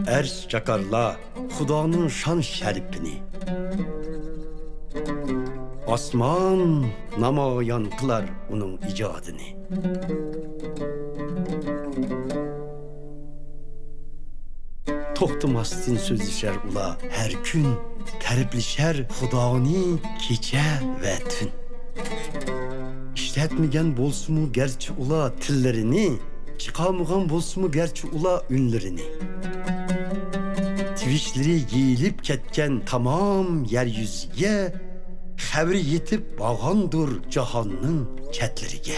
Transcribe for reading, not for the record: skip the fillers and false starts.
Erş çakarla Xudoning şan şərifini. Osmon namoyon qilar uning ijodini. To'xtamasdan so'zlashar ular har kun, ta'riflashar Xudoni kecha va tun. İşletmegen bolsumu gerçi ular tillerini, chiqolmagan bolsumu gerçi ular unlarini. Twitch'leri yeyilip ketken tamam yeryüzüge, xabari yetib bağandır cahanның chetlariga.